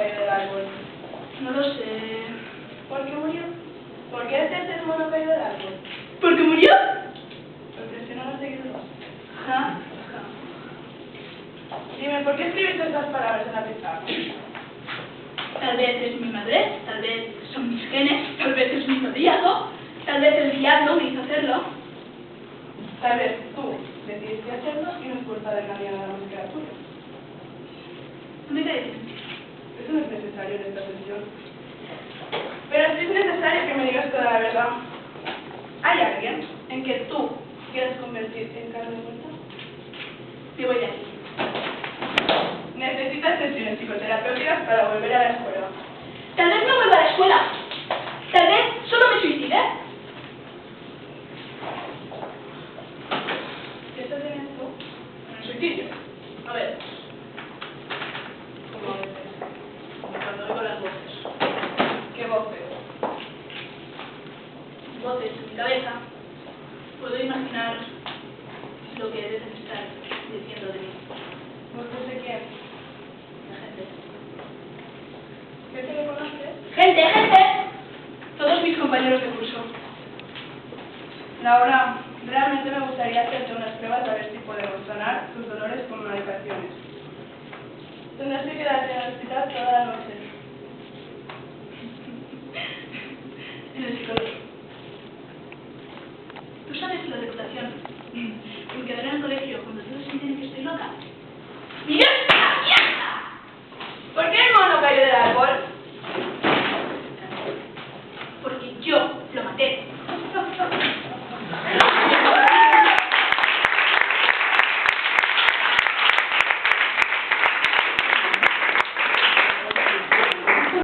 cayó del árbol? No lo sé. ¿Por qué murió? ¿Por qué es el mono cayó del árbol? ¿Por qué murió? Porque si no, no sé qué es. Ja. Dime, ¿por qué escribiste estas palabras en la pizarra? Tal vez es mi madurez, tal vez son mis genes, tal vez es mi zodíaco, tal vez el diablo me hizo hacerlo. Tal vez tú decidiste hacerlo y no es culpa de nadie de la música tuya. No me caes. Eso no es necesario en esta sesión. Pero sí es necesario que me digas toda la verdad. ¿Hay alguien en que tú quieras convertirte en carne muerta? Me voy de aquí. Necesitas sesiones psicoterapéuticas para volver a la escuela. Tal vez no vuelva a la escuela. Tal vez solo me suicide. ¿Qué estás en esto? En el suicidio. A ver, Como veces. como cuando oigo las voces. ¿Qué voces? Voces en mi cabeza. Puedo imaginar lo que deben estar diciendo de mí. ¿Voces de quién? La gente. ¿Gente que conoces? ¡Gente, gente! Todos mis compañeros de curso. Laura, realmente me gustaría hacerte unas pruebas a ver si podemos sanar tus dolores con medicaciones. Tendrás que quedarte en el hospital toda la noche. En el psicólogo. ¿Tú sabes la reputación que me quedará en el colegio cuando todos se enteren que estoy loca? ¡Mira esta mierda! ¿Por qué el mono cayó del árbol? Porque yo lo maté.